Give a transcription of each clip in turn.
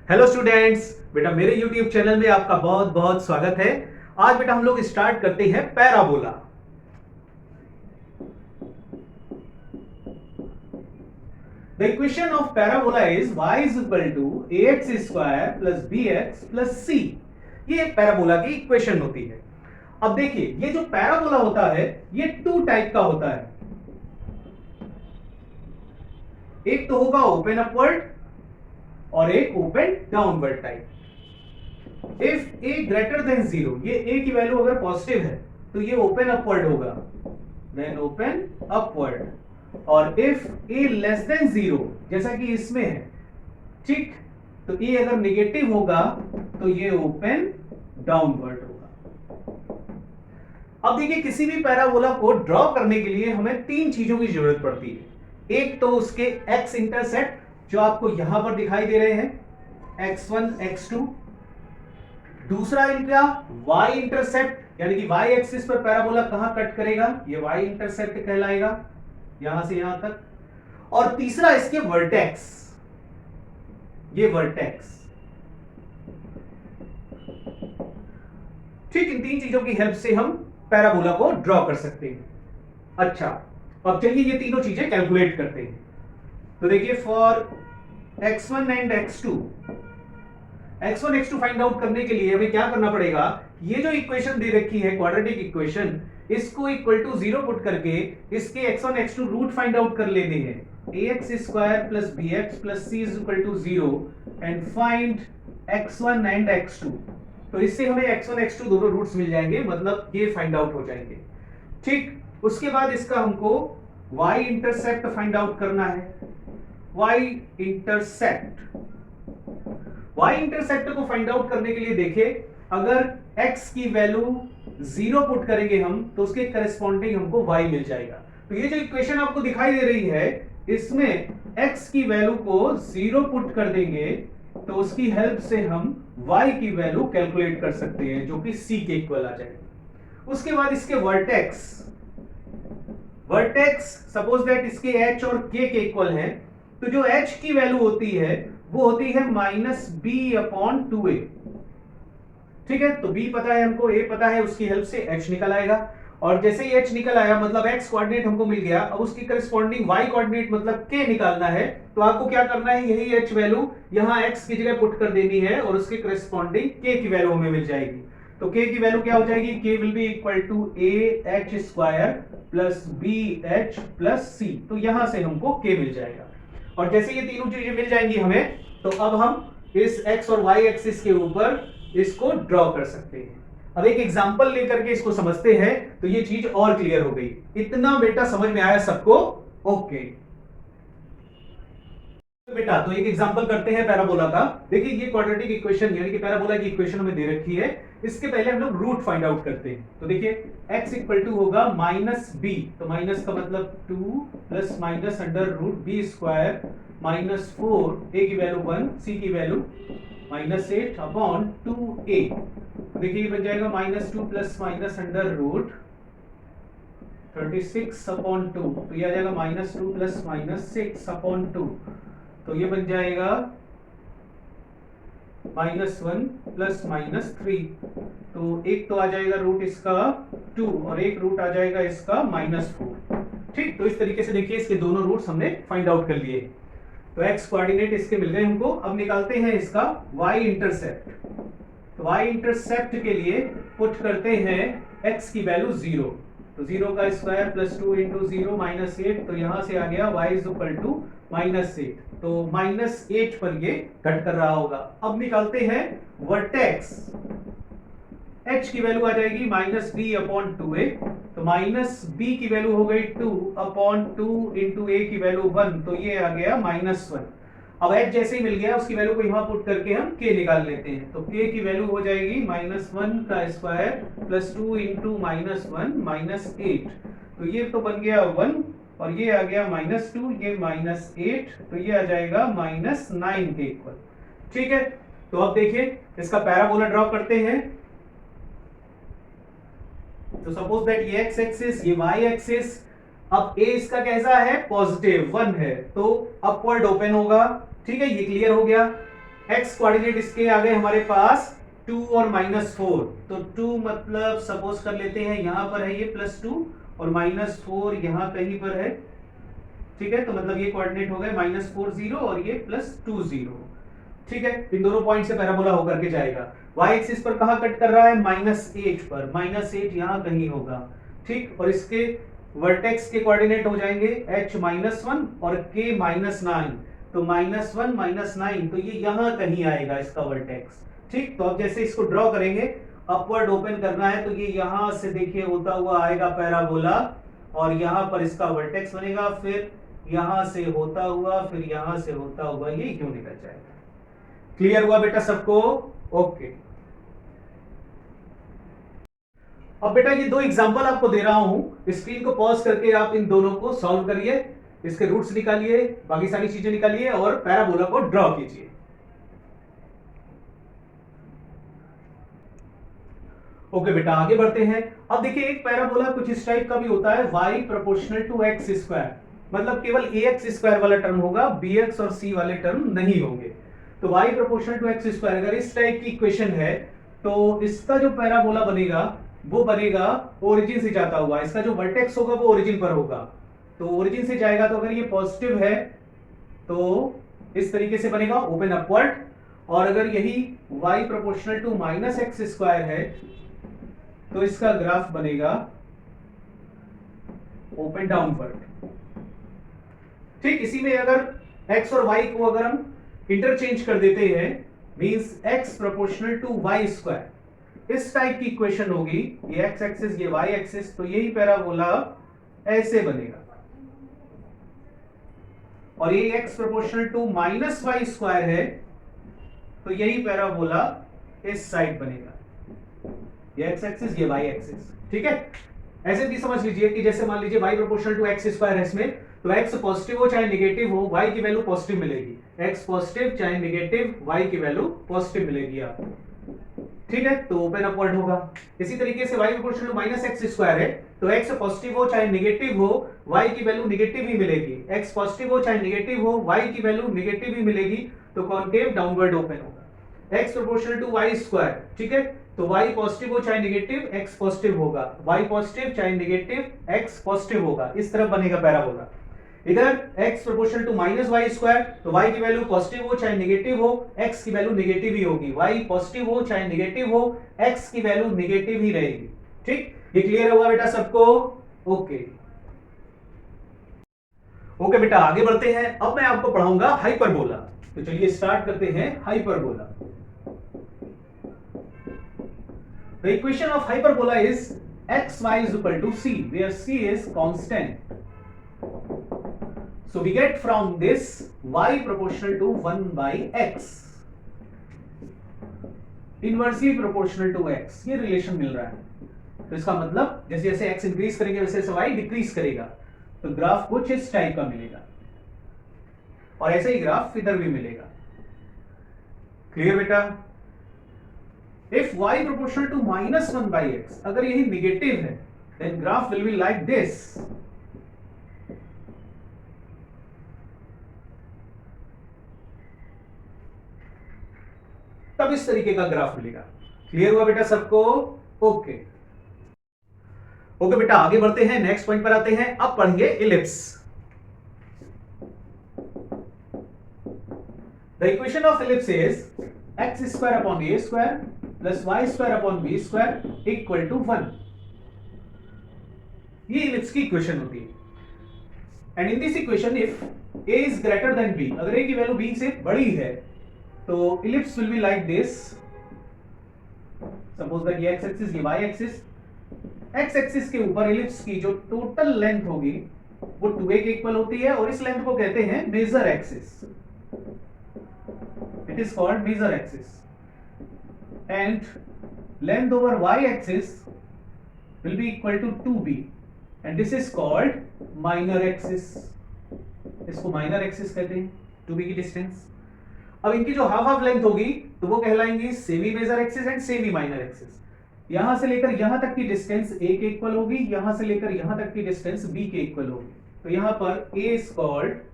Hello students, बेटा मेरे YouTube channel में आपका बहुत बहुत स्वागत है। आज बेटा हम लोग स्टार्ट करते हैं parabola. The equation of parabola is y is equal to ax square plus bx plus c। ये पैराबोला की इक्वेशन होती है। अब देखिए, ये जो पैराबोला होता है ये टू टाइप का होता है। एक तो होगा ओपन अपवर्ड और एक open downward type. If a greater than 0, ये a की वैल्यू अगर पॉजिटिव है तो ये ओपन अपवर्ड होगा, देन ओपन अपवर्ड। और इफ a लेस देन 0, जैसा कि इसमें है, ठीक, तो a अगर नेगेटिव होगा तो ये ओपन डाउनवर्ड होगा। अब देखिए, किसी भी पैराबोला को ड्रॉ करने के लिए हमें तीन चीजों की जरूरत पड़ती है। एक तो उसके एक्स इंटरसेप्ट जो आपको यहां पर दिखाई दे रहे हैं, x1 x2। दूसरा इनका y इंटरसेप्ट, यानी कि y एक्सिस पर पैराबोला कहां कट करेगा, ये y इंटरसेप्ट कहलाएगा, यहां से यहां तक। और तीसरा इसके वर्टेक्स, ये वर्टेक्स। ठीक, इन तीन चीजों की हेल्प से हम पैराबोला को ड्रॉ कर सकते हैं। अच्छा, अब चलिए ये तीनों चीजें कैलकुलेट करते हैं। तो देखिए, for x1 and x2, x1 x2 find out करने के लिए हमें क्या करना पड़ेगा, ये जो इक्वेशन दे रखी है क्वाड्रेटिक इक्वेशन, इसको इक्वल टू 0 पुट करके इसके x1 x2 root find out कर लेने हैं। ax square plus bx plus c is equal to 0 and find x1 and x2। तो इससे हमें x1 x2 दोनों रूट्स मिल जाएंगे, मतलब ये फाइंड आउट हो जाएंगे। ठीक, उसके बाद इसका हमको y इंटरसेप्ट फाइंड आउट करना है। y इंटरसेप्ट को फाइंड आउट करने के लिए देखिए, अगर x की वैल्यू 0 पुट करेंगे हम तो उसके करस्पॉन्डिंग हमको y मिल जाएगा। तो ये जो इक्वेशन आपको दिखाई दे रही है, इसमें x की वैल्यू को 0 पुट कर देंगे तो उसकी हेल्प से हम y की वैल्यू कैलकुलेट कर सकते हैं, जो कि c के इक्वल आ जाएगा। उसके बाद इसके वर्टेक्स सपोज दैट इसके h और k के इक्वल है, तो जो h की वैल्यू होती है वो होती है -b/2a। ठीक है, तो b पता है हमको, a पता है, उसकी हेल्प से h निकल आएगा। और जैसे ही h निकल आया, मतलब x कोऑर्डिनेट हमको मिल गया, अब उसकी करस्पॉन्डिंग y कोऑर्डिनेट मतलब k निकालना है। तो आपको क्या करना है, यही h वैल्यू यहां x की जगह पुट कर देनी है और उसके करस्पॉन्डिंग k की वैल्यू हमें मिल जाएगी। तो k की वैल्यू क्या हो जाएगी, k will be equal to ah square plus bh plus c। तो यहां से हमको k मिल जाएगा। और जैसे ये तीनों चीजें मिल जाएंगी हमें, तो अब हम इस x और y एक्सिस के ऊपर इसको ड्रॉ कर सकते हैं। अब एक एग्जांपल लेकर के इसको समझते हैं तो ये चीज और क्लियर हो गई। इतना बेटा समझ में आया सबको? ओके बेटा, तो एक एग्जांपल करते हैं पैराबोला का। देखिए, ये क्वाड्रेटिक इक्वेशन यानी कि पैराबोला की इक्वेशन हमें दे रखी है। इसके पहले हम लोग रूट फाइंड आउट करते हैं। तो देखिए, x इक्वल टू होगा -b, तो माइनस का मतलब 2 plus minus under root b square -4, a की वैल्यू 1, c की वैल्यू -8 अपॉन 2a। देखिए, ये बन जाएगा -2 plus minus under root 36 upon 2, तो ये आ जाएगा -2 प्लस -6 अपॉन 2, तो ये बन जाएगा -1 प्लस -3। तो एक तो आ जाएगा रूट इसका 2 और एक रूट आ जाएगा इसका -4। ठीक, तो इस तरीके से देखिए, इसके दोनों रूट्स हमने फाइंड आउट कर लिए। तो x कोऑर्डिनेट इसके मिल गए हमको। अब निकालते हैं इसका y इंटरसेप्ट। तो y इंटरसेप्ट के लिए पुट करते हैं x की वैल्यू 0, तो 0 का स्क्वायर प्लस 2 इंटू 0 -8, तो यहां से आ गया y इज इक्वल टू -8, तो -8 पर ये कट कर रहा होगा। अब निकालते हैं वर्टेक्स। h की वैल्यू आ जाएगी -b/2a, तो -b की वैल्यू हो गई 2/2 इंटू a की वैल्यू 1, तो ये आ गया -1। अब h जैसे ही मिल गया, उसकी वैल्यू को यहां पुट करके हम k निकाल लेते हैं। तो k की वैल्यू हो जाएगी -1 का स्क्वायर प्लस 2 इंटू -1 -8, तो ये तो बन गया 1 और ये आ गया -2, ये -8, तो ये आ जाएगा -9 के इक्वल। ठीक है, तो अब देखिए इसका पैराबोला ड्रॉ करते हैं। तो सपोज दैट ये x एक्सिस, ये y एक्सिस, अब a इसका कैसा है, पॉजिटिव 1 है, तो अपवर्ड ओपन होगा। ठीक है, ये क्लियर हो गया। एक्स कोऑर्डिनेट इसके आ गए हमारे पास 2 और -4, तो 2 मतलब सपोज कर लेते हैं यहां पर है ये +2 और -4 यहां कहीं पर है, ठीक है। तो मतलब ये कोऑर्डिनेट हो गए -4 0 और ये +2 0, ठीक है। इन दोनों पॉइंट से पैराबोला होकर के जाएगा। y एक्सिस पर कहां कट कर रहा है? -8 पर, -8 यहां कहीं होगा, ठीक। और इसके वर्टेक्स के कोऑर्डिनेट हो जाएंगे h -1 और k -9, तो -1 -9, तो ये यहां कहीं आएगा इसका वर्टेक्स, ठीक। तो अब जैसे इसको ड्रॉ करेंगे, अपवर्ड ओपन करना है, तो ये यहां से देखिए होता हुआ आएगा पैराबोला और यहां पर इसका वर्टेक्स बनेगा, फिर यहां से होता हुआ, फिर यहां से होता हुआ ये यूं निकल जाएगा। क्लियर हुआ बेटा सबको? ओके। अब बेटा ये दो एग्जांपल आपको दे रहा हूं, स्क्रीन को पॉज करके आप इन दोनों को सॉल्व करिए, इसके रूट्स निकालिए, बाकी सारी चीजें निकालिए और पैराबोला को ड्रॉ कीजिए। ओके बेटा आगे बढ़ते हैं। अब देखिए एक पैराबोला कुछ इस टाइप का भी होता है, y proportional to x square, मतलब केवल ax स्क्वायर वाला टर्म होगा, bx और c वाले टर्म नहीं होंगे। तो y proportional to x square अगर इस टाइप की इक्वेशन है, तो इसका जो पैराबोला बनेगा वो बनेगा ओरिजिन से जाता हुआ, इसका जो वर्टेक्स होगा वो ओरिजिन पर होगा, तो ओरिजिन से जाएगा, तो अगर ये पॉजिटिव है तो इस तरीके से बनेगा ओपन अपवर्ड, और अगर यही y proportional to -x square है तो इसका ग्राफ बनेगा ओपन डाउनवर्ड, ठीक। इसी में अगर x और y को अगर हम इंटरचेंज कर देते हैं, means x proportional to y square, इस टाइप की इक्वेशन होगी, ये x एक्सिस ये y एक्सिस, तो यही पैराबोला ऐसे बनेगा, और ये x proportional to -y square है, तो यही पैराबोला इस साइड बनेगा, ये x एक्सिस ये y एक्सिस, ठीक है। ऐसे भी समझ लीजिए कि जैसे मान लीजिए y proportional to x square है इसमें, तो x पॉजिटिव हो चाहे नेगेटिव हो, y की वैल्यू पॉजिटिव मिलेगी, x पॉजिटिव चाहे नेगेटिव, y की वैल्यू पॉजिटिव मिलेगी आपको, ठीक है। तो ओपन अपवर्ड होगा। इसी तरीके से y proportional to -x square है, तो x पॉजिटिव हो चाहे नेगेटिव हो, y की वैल्यू नेगेटिव ही मिलेगी, x पॉजिटिव हो चाहे नेगेटिव हो, y की वैल्यू नेगेटिव ही मिलेगी, तो कॉनकेव डाउनवर्ड ओपन होगा। x proportional to y square, ठीक है, तो y पॉजिटिव हो चाहे नेगेटिव, x पॉजिटिव होगा, y पॉजिटिव चाहे नेगेटिव, x पॉजिटिव होगा, इस तरफ बनेगा पैराबोला। इधर x proportional to -y square, तो y की वैल्यू पॉजिटिव हो चाहे नेगेटिव हो, x की वैल्यू नेगेटिव ही होगी, y पॉजिटिव हो चाहे नेगेटिव हो, x की वैल्यू नेगेटिव ही रहेगी, ठीक। ये क्लियर हुआ बेटा सबको? ओके ओके बेटा आगे बढ़ते हैं। अब मैं आपको पढ़ाऊंगा हाइपरबोला, तो चलिए स्टार्ट करते हैं hyperbola. The equation of hyperbola is xy is equal to c, where c is constant. So we get from this y proportional to 1 by x, inversely proportional to x, ये relation मिल रहा है। तो इसका मतलब जैसे जैसे x इंक्रीज करेंगे वैसे वैसे y डिक्रीज करेगा, तो ग्राफ कुछ इस टाइप का मिलेगा, और ऐसे ही ग्राफ इधर भी मिलेगा। क्लियर बेटा? If y proportional to -1 by x, अगर यही नेगेटिव है, then graph will be like this. तब इस तरीके का ग्राफ मिलेगा। क्लियर हुआ बेटा सबको? ओके ओके बेटा आगे बढ़ते हैं, नेक्स्ट पॉइंट पर आते हैं। अब पढ़ेंगे ellipse. The equation of ellipse is x square upon a square plus y square upon b square equal to 1. ये इलिप्स की इक्वेशन होती है। And in this equation if a is greater than b, अगर a की value b से बड़ी है तो ellipse will be like this. Suppose that ये x एक्सिस ये y एक्सिस, x एक्सिस के ऊपर इलिप्स की जो टोटल लेंथ होगी वो 2a के इक्वल होती है, और इस लेंथ को कहते हैं major axis. It is called major axis, and length over y-axis will be equal to 2b, and this is called minor axis. इसको minor axis कहते हैं, 2b की डिस्टेंस। अब इनकी जो हाफ हाफ लेंथ होगी तो वो कहलाएंगी semi major axis and semi minor axis. यहां से लेकर यहां तक की डिस्टेंस a के इक्वल होगी, यहां से लेकर यहां तक की डिस्टेंस b के इक्वल होगी। तो यहां पर a is called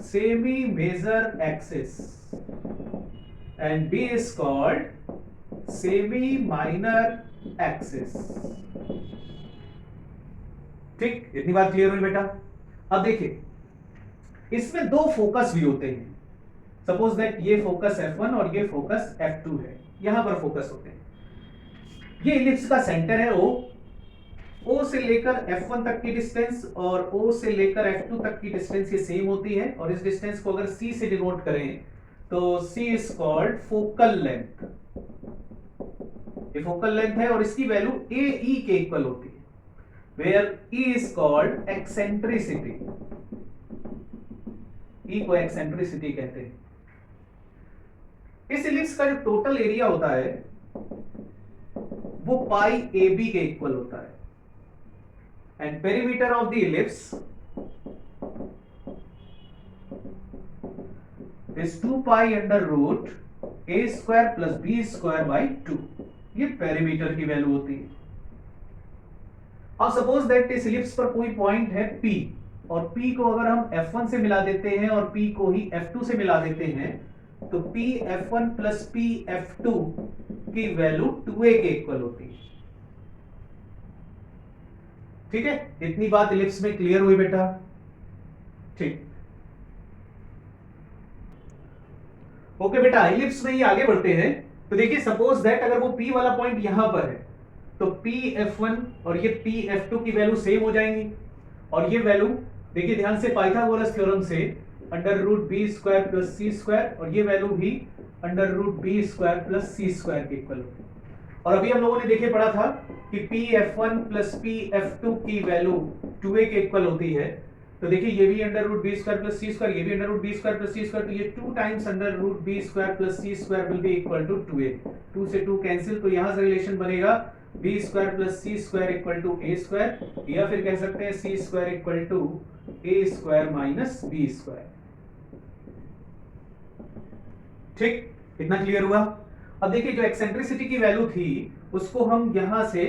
semi major axis and B is called semi minor axis। ठीक, इतनी बात क्लियर हुई बेटा। अब देखिए इसमें दो फोकस भी होते हैं। सपोज दैट ये फोकस F1 और ये फोकस F2 है, यहां पर फोकस होते हैं। ये इलिप्स का सेंटर है O से लेकर F1 तक की डिस्टेंस और O से लेकर F2 तक की डिस्टेंस ये सेम होती है, और इस डिस्टेंस को अगर C से डिनोट करें तो C is called focal length. ये फोकल लेंथ है और इसकी वैल्यू AE के इक्वल होती है, where E is called eccentricity. E को एक्सेंट्रिसिटी कहते हैं। इस इलिप्स का जो टोटल एरिया होता है वो पाई AB के इक्वल होता है, and perimeter of the ellipse is 2 pi under root a square plus b square by 2। ये पेरीमीटर की वैल्यू होती है। अब सपोज दैट इस इलिप्स पर कोई पॉइंट है P, और P को अगर हम F1 से मिला देते हैं और P को ही F2 से मिला देते हैं तो P F1 plus P F2 की वैल्यू 2a के इक्वल होती है। ठीक है, इतनी बात इलिप्स में क्लियर हुई बेटा। ठीक, ओके बेटा, इलिप्स में ही आगे बढ़ते हैं। तो देखिए सपोज दैट अगर वो P वाला पॉइंट यहां पर है तो P F1 और ये P F2 की वैल्यू सेम हो जाएंगी, और ये वैल्यू देखिए ध्यान से पाइथागोरस थ्योरम से under root B square plus C square, और ये वैल्यू भी under root B square plus C square के इक्वल होती है। और अभी हम लोगों ने देखे पढ़ा था कि P F1 plus P F2 की वैल्यू 2a के इक्वल होती है। तो देखिए ये भी under root B square plus C square, ये भी under root B square plus C square, तो ये 2 times under root B square plus C square will be equal to 2a। 2 से 2 कैंसिल, तो यहां से रिलेशन बनेगा B square plus C square equal to A square, या फिर कह सकते हैं C square equal to A square minus B square. ठीक, इतना क्लियर हुआ। अब देखिए जो एक्सेंट्रिसिटी की वैल्यू थी उसको हम यहां से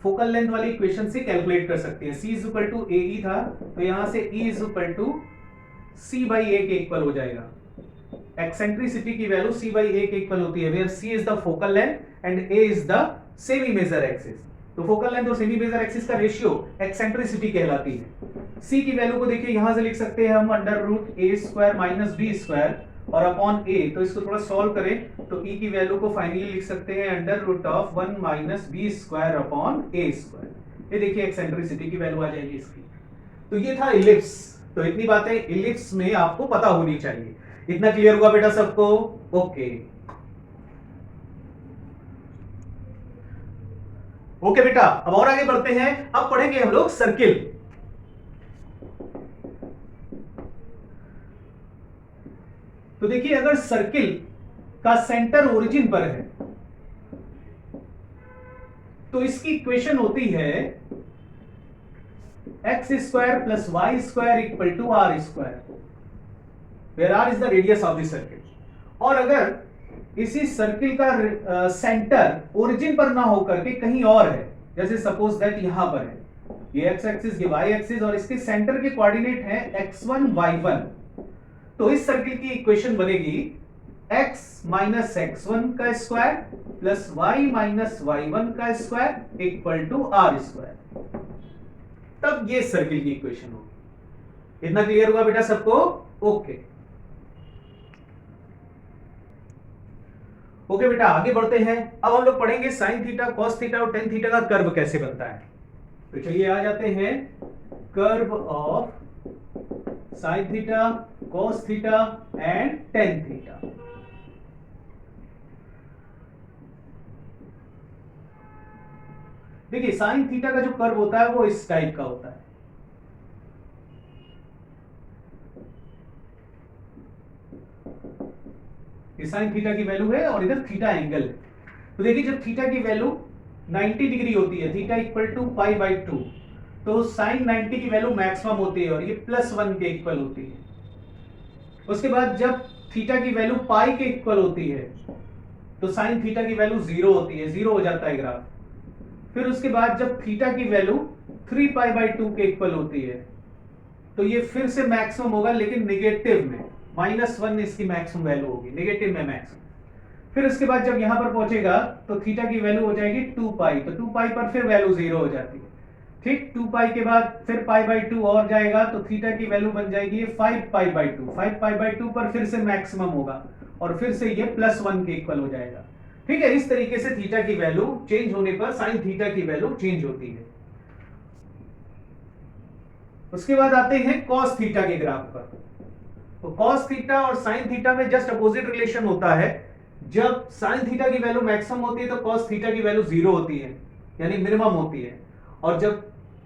फोकल लेंथ वाली इक्वेशन से कैलकुलेट कर सकते हैं। C is equal to AE था, तो यहां से E is equal to C by A के इक्वल हो जाएगा। एक्सेंट्रिसिटी की वैल्यू C बाई A के इक्वल होती है, where C is the focal length and A is the semi major axis. तो फोकल लेंथ और सेमी मेजर एक्सिस का रेशियो एक्सेंट्रिसिटी कहलाती है। C की वैल्यू को देखिए यहां से लिख सकते हैं हम under root A square minus B square और अपॉन A, तो इसको थोड़ा सॉल्व करें तो E की वैल्यू को फाइनली लिख सकते हैं under root of 1 minus B square upon A square. ये देखिए एक्सेंट्रिसिटी की वैल्यू आ जाएगी इसकी। तो ये था इलिप्स। तो इतनी बातें इलिप्स में आपको पता होनी चाहिए। इतना क्लियर हुआ बेटा सबको? ओके ओके बेटा, अब और आगे बढ़ते हैं। अब पढ़ेंगे हम लोग सर्किल। तो देखिए अगर सर्किल का सेंटर ओरिजिन पर है तो इसकी इक्वेशन होती है x square plus y square equal to r square, where r is the radius of the circle. और अगर इसी सर्किल का सेंटर ओरिजिन पर ना होकर के कहीं और है, जैसे सपोज दैट यहां पर है, ये एक्स एक्सिस ये वाई एक्सिस और इसके सेंटर के कोऑर्डिनेट है x1 y1, तो इस सर्किल की इक्वेशन बनेगी x माइनस x1 का square plus y minus y1 का square equal to r square. तब ये सर्किल की इक्वेशन होगी। इतना क्लियर हुआ बेटा सबको? ओके ओके बेटा, आगे बढ़ते हैं। अब हम लोग पढ़ेंगे साइन थीटा, कॉस थीटा और टेन थीटा का कर्व कैसे बनता है। तो चलिए आ जाते हैं curve of sine theta, cos theta and tan theta. देखिए साइन थीटा का जो कर्व होता है वो इस टाइप का होता है। ये साइन थीटा की वैल्यू है और इधर थीटा एंगल है। तो देखिए जब थीटा की वैल्यू 90 डिग्री होती है, theta equal to pi by 2, तो साइन 90 की वैल्यू मैक्सिमम होती है और ये +1 के इक्वल होती है। उसके बाद जब थीटा की वैल्यू पाई के इक्वल होती है तो साइन थीटा की वैल्यू 0 होती है, 0 हो जाता है ग्राफ। फिर उसके बाद जब थीटा की वैल्यू 3 पाई बाई 2 के इक्वल होती है तो ये फिर से मैक्सिमम होगा, लेकिन नेगेटिव में, -1 इसकी मैक्सिमम वैल्यू होगी, नेगेटिव में मैक्सिमम। फिर उसके बाद जब यहां पर पहुंचेगा तो थीटा की वैल्यू हो जाएगी 2 पाई, तो 2 पाई पर फिर वैल्यू 0 हो जाती है। ठीक, 2 पाई के बाद फिर पाई बाई 2 और जाएगा तो थीटा की वैल्यू बन जाएगी 5 पाई बाई 2, 5 पाई बाई 2 पर फिर से मैक्सिमम होगा और फिर से ये +1 के इक्वल हो जाएगा। ठीक है, इस तरीके से थीटा की वैल्यू चेंज होने पर साइन थीटा की वैल्यू चेंज होती है। उसके बाद आते हैं कॉस थीटा के ग्राफ पर। तो कॉस थीटा और साइन थीटा में जस्ट अपोजिट रिलेशन होता है। जब साइन थीटा की वैल्यू मैक्सिमम होती है तो कॉस थीटा की वैल्यू 0 होती है, यानी मिनिमम होती है, और जब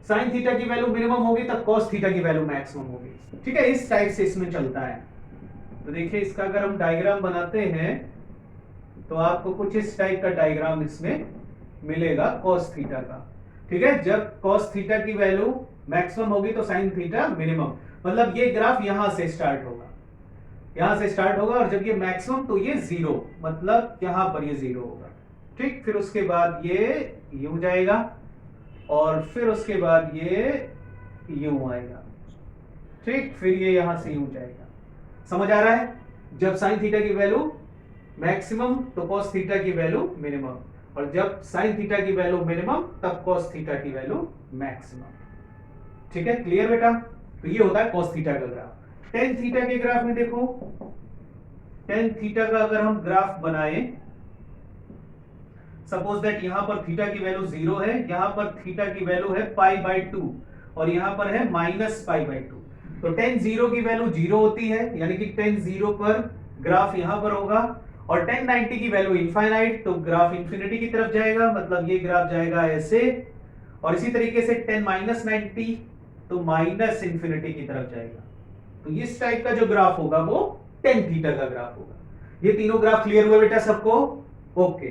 साइन थीटा की वैल्यू मिनिमम होगी तब कॉस थीटा की वैल्यू मैक्सिमम होगी। ठीक है, इस टाइप से इसमें चलता है। तो देखिए इसका अगर हम डायग्राम बनाते हैं तो आपको कुछ इस टाइप का डायग्राम इसमें मिलेगा कॉस थीटा का। ठीक है, जब कॉस थीटा की वैल्यू मैक्सिमम होगी तो साइन थीटा मिनिमम, मतलब ये ग्राफ यहां से स्टार्ट होगा, यहां से स्टार्ट होगा, और जब ये मैक्सिमम तो ये 0, मतलब यहां पर ये 0 होगा। ठीक, फिर उसके बाद ये यूं जाएगा और फिर उसके बाद ये यूं आएगा। ठीक, फिर ये यहां से यूं जाएगा। समझ आ रहा है? जब साइन थीटा की वैल्यू मैक्सिमम तो कॉस थीटा की वैल्यू मिनिमम, और जब साइन थीटा की वैल्यू मिनिमम तब कॉस थीटा की वैल्यू मैक्सिमम। ठीक है, क्लियर बेटा? तो ये होता है कॉस थीटा का ग्राफ। टेन थीटा के ग्राफ में देखो, टेन थीटा का अगर हम ग्राफ बनाए, सपोज दैट यहां पर थीटा की वैल्यू 0 है, यहां पर थीटा की वैल्यू है पाई बाई 2 और यहां पर है माइनस पाई बाई 2। तो टेन 0 की वैल्यू 0 होती है, यानी कि टेन 0 पर ग्राफ यहां पर होगा, और टेन 90 की वैल्यू इनफाइनाइट तो ग्राफ इंफिनिटी की तरफ जाएगा, मतलब ये ग्राफ जाएगा ऐसे, और इसी तरीके से टेन माइनस 90 तो माइनस इंफिनिटी की तरफ जाएगा। तो इस टाइप का जो ग्राफ होगा वो टेन थीटा का ग्राफ होगा। ये तीनों ग्राफ क्लियर हुए बेटा सबको? ओके।